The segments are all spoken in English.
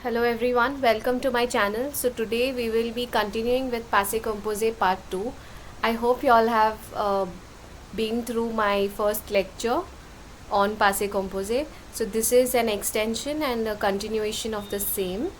Hello everyone, welcome to my channel. So today we will be continuing with Passé Composé part 2. I hope you all have been through my first lecture on Passé Composé. So this is an extension and a continuation of the same.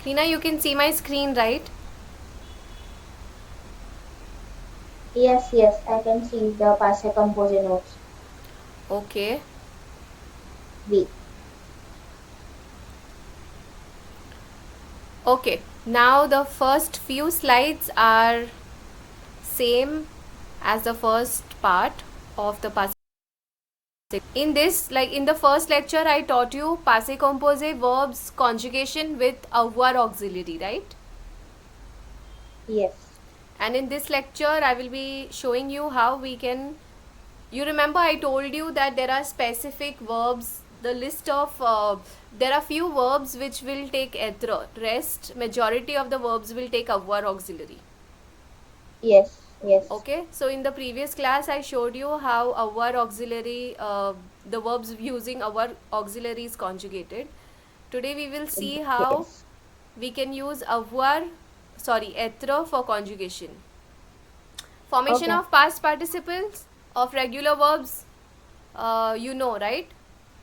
Krina, you can see my screen, right? Yes, I can see the Passé Composé notes. Okay. B. Okay. Now the first few slides are same as the first part of the Passé. In this, like in the first lecture, I taught you passé composé verbs conjugation with avoir auxiliary, right? Yes. And in this lecture, I will be showing you how we can. You remember I told you that there are specific verbs. The list of there are few verbs which will take être. Rest majority of the verbs will take avoir auxiliary. Yes. Okay, so in the previous class I showed you how our auxiliary, the verbs using our auxiliary is conjugated. Today we will see how Yes. we can use avoir, sorry, être for conjugation. Formation Okay. of past participles of regular verbs, you know, right?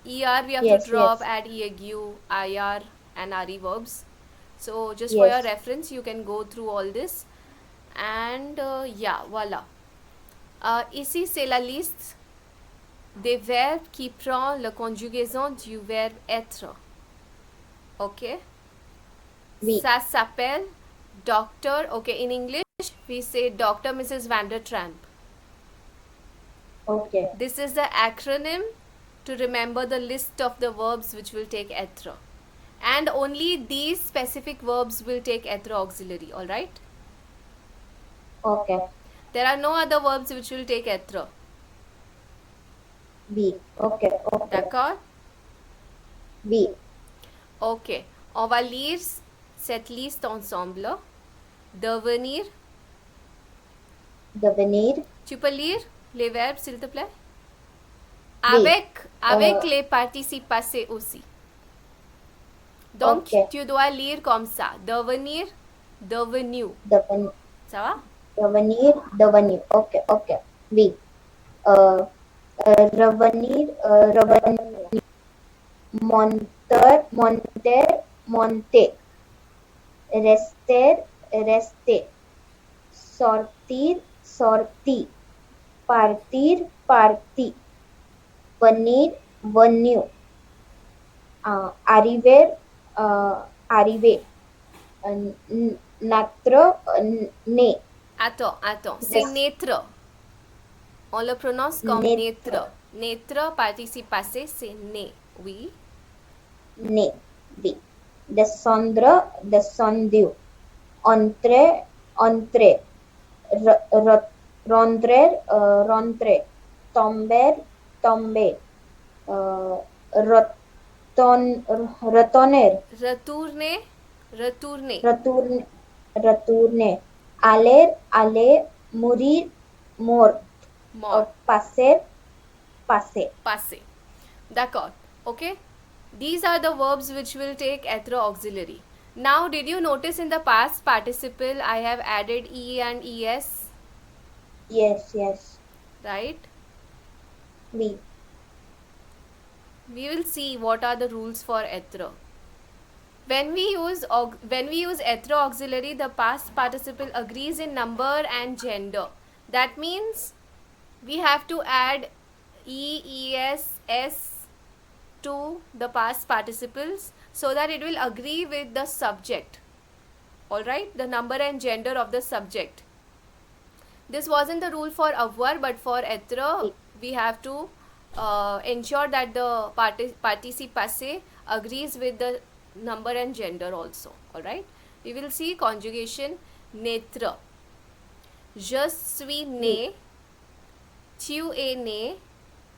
Er we have to drop, Yes. add eg, ir and re verbs. So just for your Yes. reference, you can go through all this. And yeah, voila. Ici, c'est la liste des verbes qui prend la conjugaison du verbe être. Ok? B. Ça s'appelle doctor. Okay, in English, we say Dr. Mrs. Vandertramp. Okay. This is the acronym to remember the list of the verbs which will take être. And only these specific verbs will take être auxiliary, alright? Okay. There are no other verbs which will take être. B. Okay. D'accord? B. Ok. On va lire cette liste ensemble. Devenir. Devenir. Tu peux lire les verbes, s'il te plaît? B. Avec les participes passés aussi. Donc, Okay. tu dois lire comme ça. Devenir, devenu. Ça va? Devenir. Okay. B. Uh, revenir. Revenir. Monter. Rester. Sortir. Partir. Venir. Arriver. Natre. Ne. Attends. C'est Yes. naître. On le prononce comme naître. Naître. Naître, participe passé, c'est né. Oui. Ne. B. Descendre. Entrer. Rentrer. Tomber. Uh, Retourner. Retourner. Retourner. Aller. Mort. Mort. Passer. Passé. D'accord. Okay. These are the verbs which will take être auxiliary. Now, did you notice in the past participle I have added e and es, Yes. right? B. We will see what are the rules for être. When we use être auxiliary, the past participle agrees in number and gender. That means we have to add es, s to the past participles so that it will agree with the subject. Alright, the number and gender of the subject. This wasn't the rule for avoir, but for être, we have to ensure that the participe passé agrees with the number and gender also. Alright, we will see conjugation naître. Je suis né, tu es né,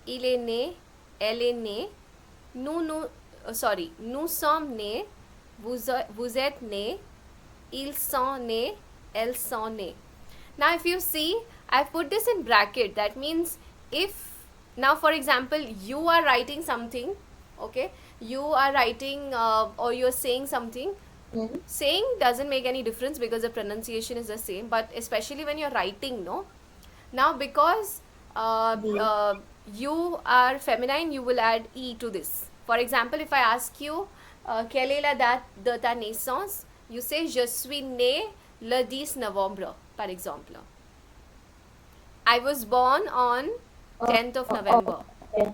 il est né, elle est née, nous sommes nés, vous êtes né, ils sont nés, elles sont nées. Now if you see, I've put this in bracket. That means if, now for example, you are writing something, okay, you are writing or you're saying something, Mm. saying doesn't make any difference because the pronunciation is the same, but especially when you're writing, no. Now because We. you are feminine, you will add e to this. For example, if I ask you quelle est la date de ta naissance, you say je suis né le 10 novembre, par exemple. I was born on 10th of November. Okay.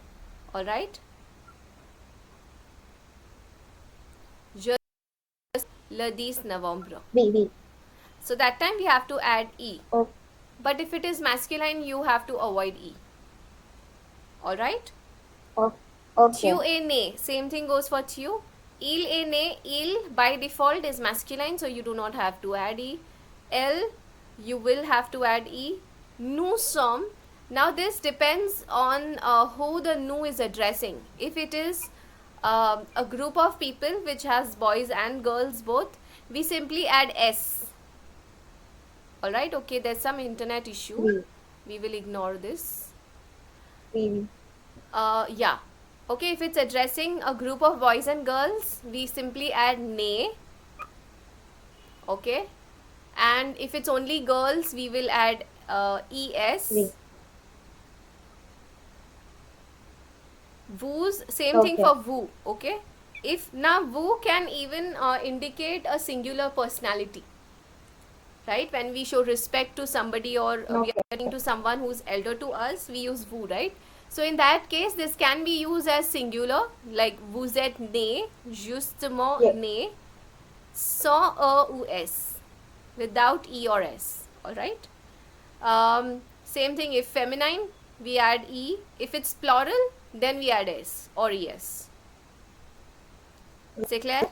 All right. Je le 10 novembre. We. So that time we have to add e. Oh, But if it is masculine, you have to avoid e. All right. oh, okay. Tu es né. Same thing goes for tu. Il est né. Il by default is masculine, so you do not have to add e. Elle, you will have to add e. Nous sommes. Now this depends on who the nous is addressing. If it is a group of people which has boys and girls both, we simply add s. Alright, okay, there's some internet issue. We will ignore this. We. Yeah. Okay, if it's addressing a group of boys and girls, we simply add ne. Okay. And if it's only girls, we will add es. We. Vous, same thing Okay. for vous. Okay. If now vous can even indicate a singular personality. Right, when we show respect to somebody or we Okay. are talking to someone who's elder to us, we use vous, right? So in that case, this can be used as singular, like vous êtes né, justement Yes. né, sans e ou s, without e or s. All right. Same thing if feminine, we add e. If it's plural, then we add s or es. C'est clair?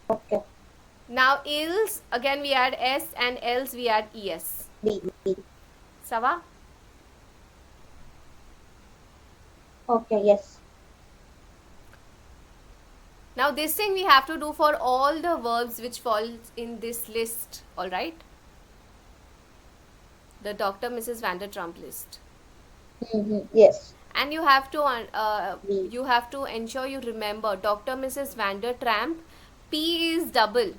Okay. Now ils, again we add s, and else we add es. We. Ça va? Okay. Yes. Now this thing we have to do for all the verbs which fall in this list, all right? The Dr. Mrs. Vandertrump list. Yes. And you have to ensure you remember Dr. Mrs. Vandertramp, P is double.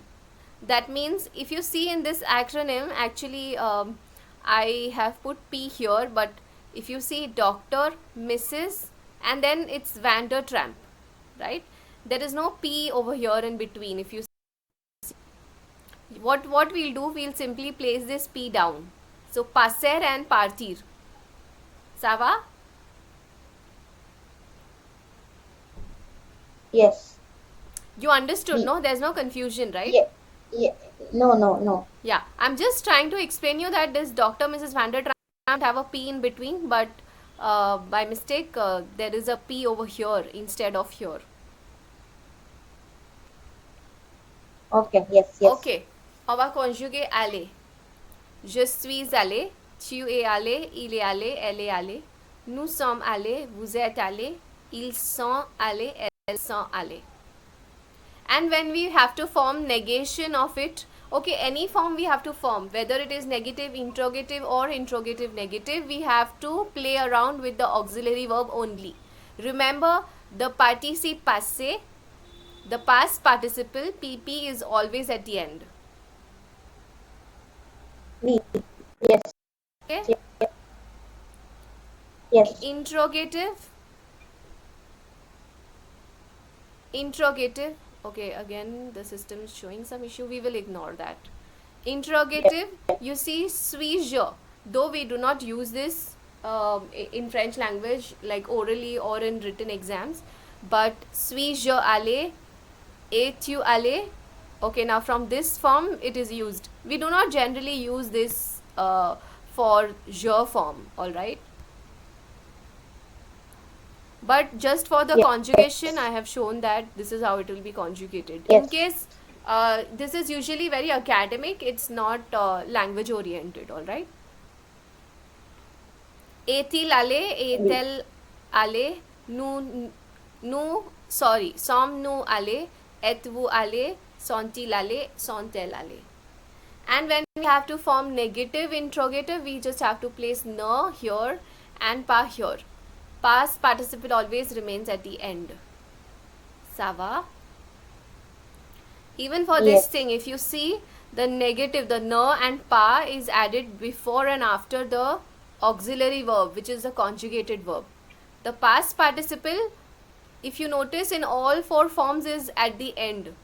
That means if you see in this acronym, actually I have put P here, but if you see Dr. Mrs. and then it's Vandertramp, right? There is no P over here in between. If you see, what we'll do, we'll simply place this P down. So passer and partir. Ça va? Yes. You understood, P. no? There's no confusion, right? Yeah. Yeah. No. Yeah, I'm just trying to explain you that this Dr. Mrs. Vandertramp have a P in between, but by mistake there is a P over here instead of here. Okay. Yes. Okay, on va conjuguer aller. Je suis allé, tu es allé, il est allé, elle est allée. Nous sommes allés, vous êtes allés, ils sont allés, elles sont allées. And when we have to form negation of it, okay, any form we have to form, whether it is negative, interrogative or interrogative negative, we have to play around with the auxiliary verb only. Remember, the participe passé, the past participle, PP is always at the end. We. Yes. Okay? Yes. Interrogative, okay, again the system is showing some issue, we will ignore that. Interrogative, you see suis-je, though we do not use this in French language like orally or in written exams, but suis-je allé, es-tu allé, okay, now from this form it is used. We do not generally use this for je form, alright? But just for the Yes. conjugation, I have shown that this is how it will be conjugated. Yes. In case this is usually very academic, it's not language oriented, alright? Est-il allé, est-elle allée, sommes-nous allés, êtes-vous allé, sont-ils allés, sont-elles allées. And when we have to form negative interrogative, we just have to place ne here and pas here. Past participle always remains at the end. Ça va? Even for this Yes. thing, if you see, the negative, the ne and pa is added before and after the auxiliary verb, which is the conjugated verb. The past participle, if you notice, in all four forms is at the end.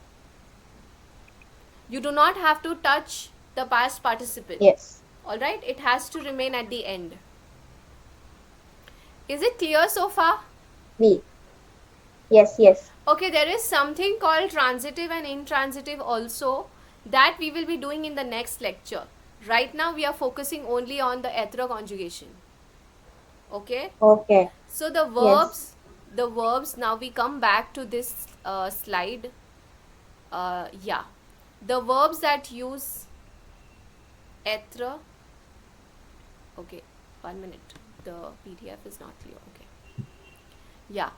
You do not have to touch the past participle. Yes. Alright, it has to remain at the end. Is it clear so far? B. Yes, yes. Okay, there is something called transitive and intransitive also that we will be doing in the next lecture. Right now we are focusing only on the être conjugation. Okay? Okay. So the Yes. verbs, now we come back to this slide. Yeah. The verbs that use être. Okay, 1 minute. The PDF is not clear. Okay. Yeah.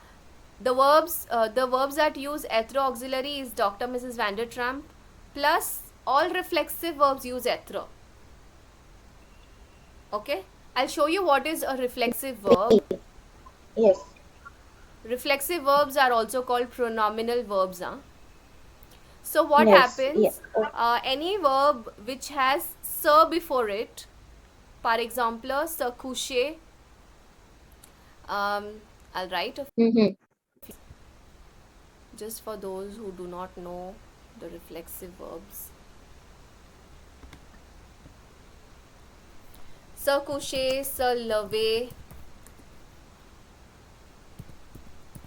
The verbs that use être auxiliary is Dr. Mrs. Vandertramp, plus all reflexive verbs use être. Okay, I'll show you what is a reflexive verb. Yes. Reflexive verbs are also called pronominal verbs. So what Yes. Yes. happens? Any verb which has se before it, par exemple, se coucher. I'll write Mm-hmm. just for those who do not know the reflexive verbs. Se coucher, se lever,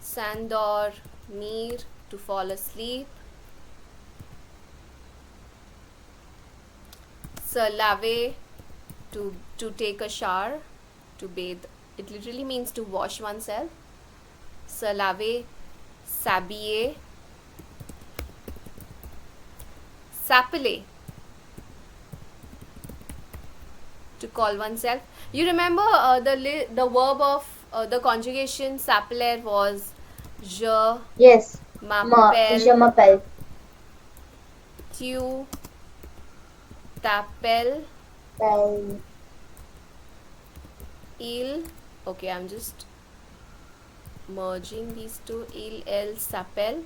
s'endormir, to fall asleep, se laver, to take a shower, to bathe. It literally means to wash oneself. Se laver, s'habiller, s'appeler, to call oneself. You remember the verb of the conjugation s'appeler was je Yes. Je m'appelle, m'appelle. tu t'appelles, Pel. il. Okay, I'm just merging these two. Il, elle s'appelle.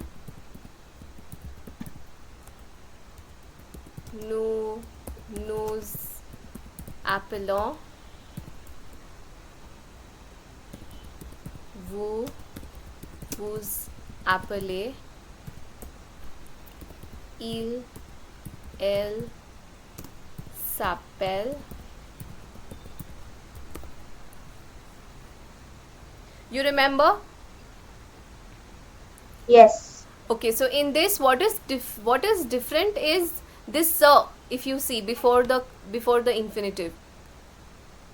Nous appelons. Vous appelez. Il, elle s'appelle. You remember? Yes. Okay, so in this, what is different is this sir, if you see before the infinitive.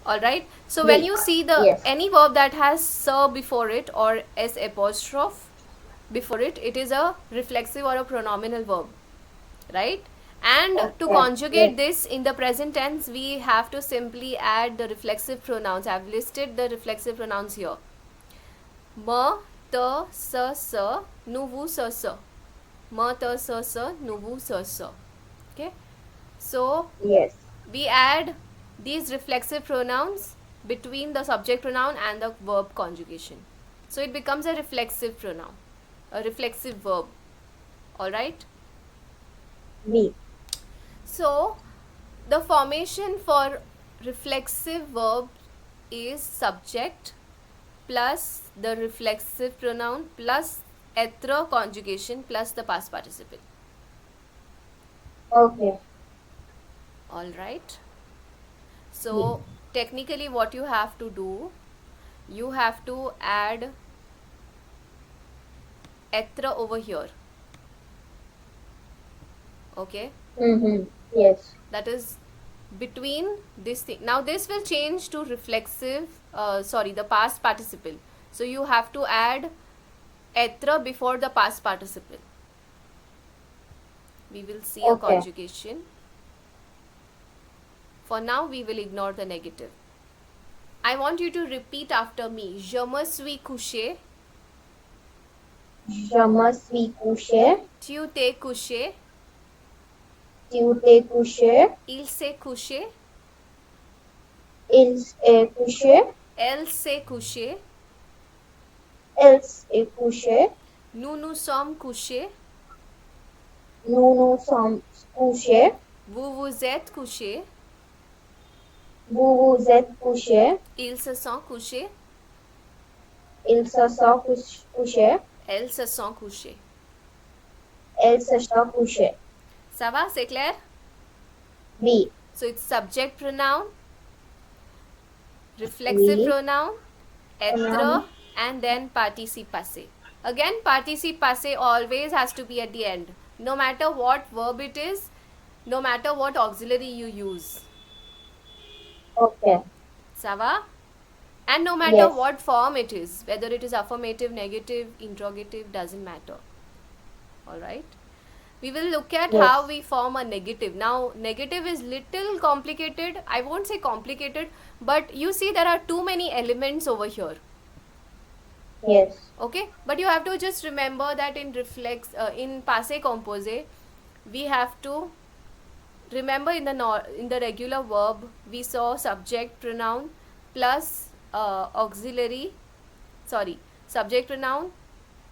All right, so when you see the Yes. any verb that has sir before it or s apostrophe before it, it is a reflexive or a pronominal verb, right? And to Okay. conjugate Yes. this in the present tense, we have to simply add the reflexive pronouns. I have listed the reflexive pronouns here. Me, te, se, nous, vous, se. Me, te, se, nous, vous, se. Okay, so Yes. we add these reflexive pronouns between the subject pronoun and the verb conjugation, so it becomes a reflexive pronoun, a reflexive verb. All right, B. so the formation for reflexive verb is subject plus the reflexive pronoun plus être conjugation plus the past participle. Okay. All right, so technically what you have to do, you have to add être over here. Okay, Mm-hmm. Yes. that is between this thing. Now this will change to reflexive, the past participle. So you have to add être before the past participle. We will see a Okay. conjugation. For now, we will ignore the negative. I want you to repeat after me. Je me suis couché. Je me suis couché. Tu t'es couché. Tu t'es couché. Il s'est couché. Il est couché. Elle s'est couchée. Elle est couchée. Nous nous sommes couchés. Nous nous sommes couchés. Vous vous êtes couchés. Vous vous êtes couchés. Ils se sont couchés. Il se sont couchés. Elles se sont couchées. Elle se sont couchées. Ça va, c'est clair? Oui. So it's subject pronoun, reflexive Oui. pronoun, être, Pronoun. and then participe passé. Again, participe passé always has to be at the end. No matter what verb it is, no matter what auxiliary you use. Okay. Ça va? And no matter Yes. what form it is, whether it is affirmative, negative, interrogative, doesn't matter. Alright? We will look at Yes. how we form a negative. Now, negative is little complicated. I won't say complicated, but you see there are too many elements over here. Yes. Okay? But you have to just remember that in in Passé Composé, we have to remember in the regular verb we saw subject pronoun plus auxiliary, sorry, subject pronoun,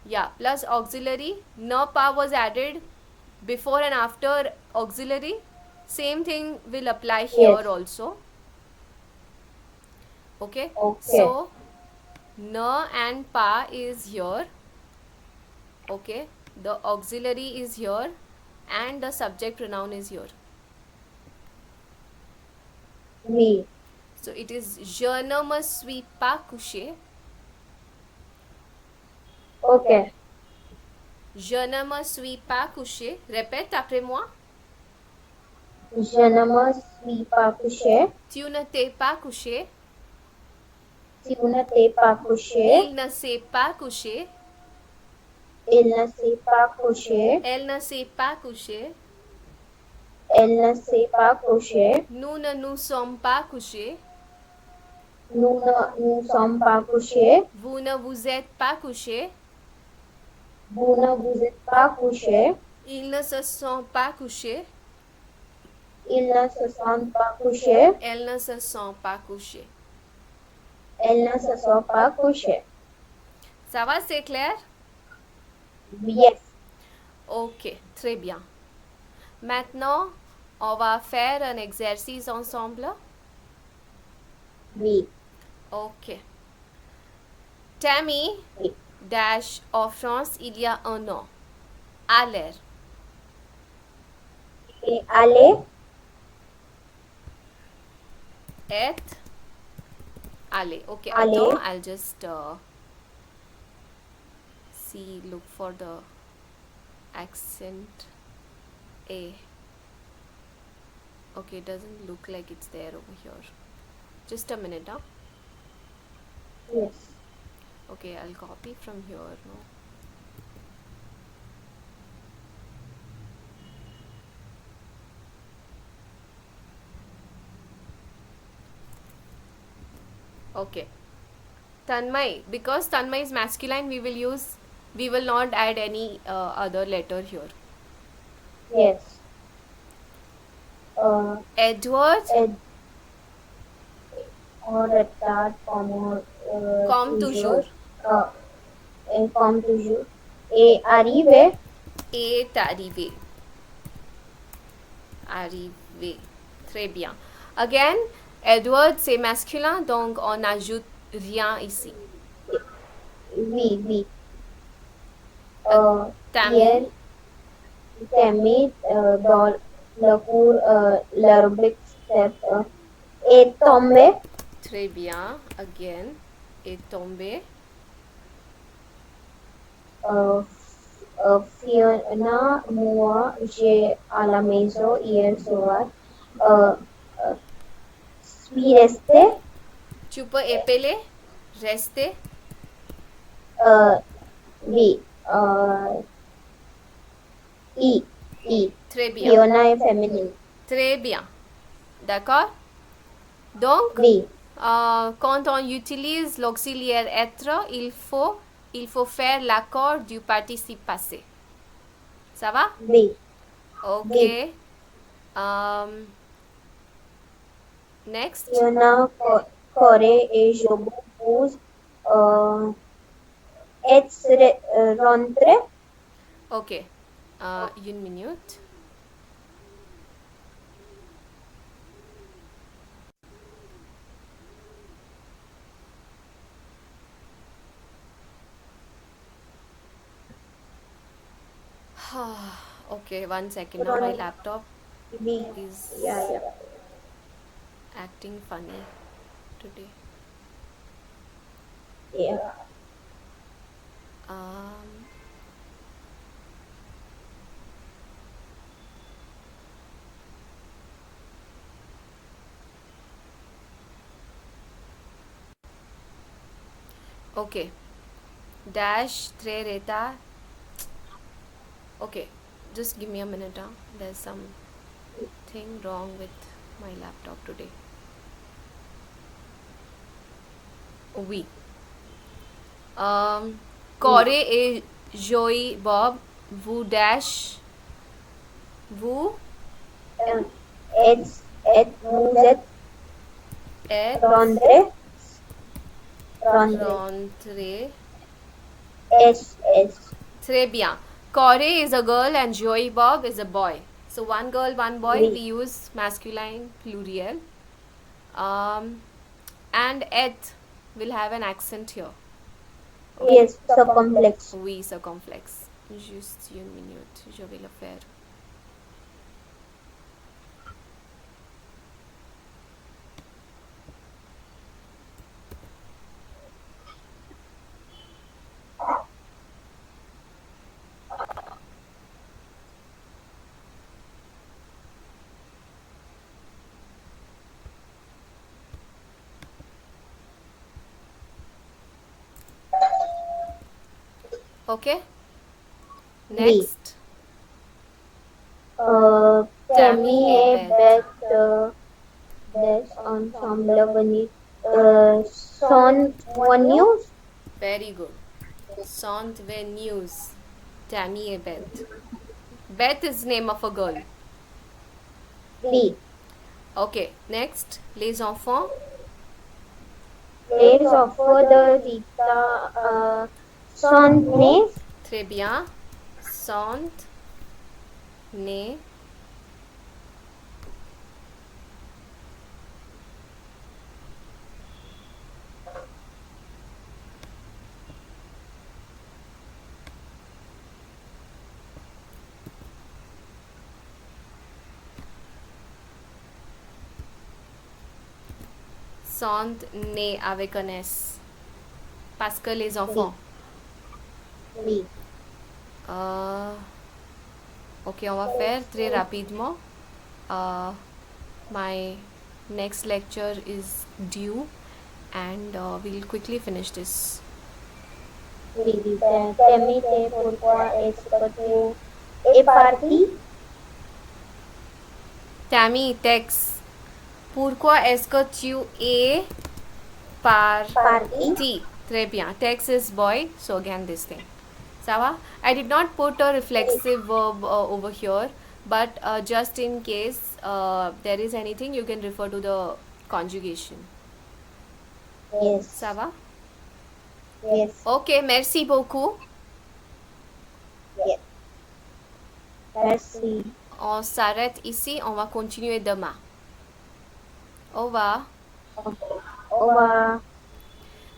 yeah, plus auxiliary. No pa was added before and after auxiliary. Same thing will apply here Yes. also. Okay? Okay. So na and pa is here. Okay? The auxiliary is here and the subject pronoun is here. Oui. So it is je ne me suis pas couché. Okay. Je ne me suis pas couché. Répète après moi. Je ne me suis pas couché. Tu ne t'es pas couché. Tu ne t'es pas couché. Il ne s'est pas couché. Il ne s'est pas couché. Elle ne s'est pas couchée. Elle ne s'est pas couchée. Nous ne nous sommes pas couchés. Nous ne nous sommes pas couchés. Vous ne vous êtes pas couchés. Vous ne vous êtes pas couchés. Ils ne se sont pas couchés. Ils ne se sont pas couchés. Elles ne se sont pas couchées. Elles ne se sont pas couchées. Ça va, c'est clair? Yes. Ok, très bien. Maintenant, on va faire un exercice ensemble. Oui. Ok. Tammy Oui. dash en France il y a un an. À l'air. Et aller. Être. Aller. Okay, Aller. attends, I'll just see, look for the accent A. Okay, it doesn't look like it's there over here. Just a minute, huh? Yes. Okay, I'll copy from here. No? Okay. Tanmay, because Tanmay is masculine, we will not add any other letter here. Yes. Edward, on retard comme comme toujours. Comme toujours. Et arrivé. Est arrivé. Arrivé. Très bien. Again, Edward c'est masculin, donc on n'ajoute rien ici. Oui, oui. Tammy, Tammy dans le cours l'aérobic step est tombé. très bien. Again, est tombé. Fiona, moi, j'ai à la maison hier soir. Suis resté. Tu peux épeler, rester. Oui. I. Très bien. Fiona est féminine. Très bien. D'accord? Donc, Oui. quand on utilise l'auxiliaire être, il faut Il faut faire l'accord du participe passé. Ça va? Oui. Ok. Oui. Next. Il y en a Corée et je propose euh, être rentré. Ok. Une minute. Okay, 1 second. Now my laptop Oui. is Yeah. acting funny today. Yeah. Um, okay. Dash tre reta. Okay, just give me a minute. There's something wrong with my laptop today. Oui. Corey et Joey Bob. Vous dash. Vous Vous êtes êtes rentré. rentré. S. Très bien. Corey is a girl and Joey Bob is a boy. So one girl, one boy. Oui. We use masculine plural. And et will have an accent here. Yes, circumflex. Oui, circumflex. Juste une minute, je vais le faire. Okay? Next. Tammy et Beth des ensemble venus sont venus. Very good. Sont venues. Tammy et Beth. Beth is name of a girl. Oui. Okay, next. Les enfants. Les enfants de Rita sont nés. Très bien. Sont nés. Sont nés avec un S. Parce que les enfants. Oui. Ok, on va faire très rapidement. My next lecture is due and we'll quickly finish this. Oui. Tammy et pourquoi est-ce que tu es parti? Tammy, Tex. Pourquoi est-ce que tu es parti? Très bien. Tex is boy, so again this thing. Sava? I did not put a reflexive verb over here, but just in case there is anything, you can refer to the conjugation. Yes. Sava? Yes. Ok, merci beaucoup. Yes. Merci. On s'arrête ici, on va continuer demain. Au revoir. Au revoir.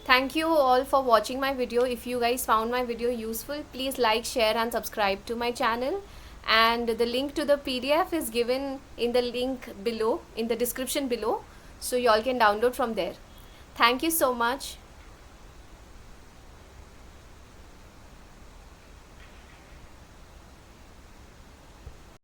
Thank you all for watching my video. If you guys found my video useful, please like, share and subscribe to my channel. And the link to the PDF is given in the link below, in the description below. So you all can download from there. Thank you so much.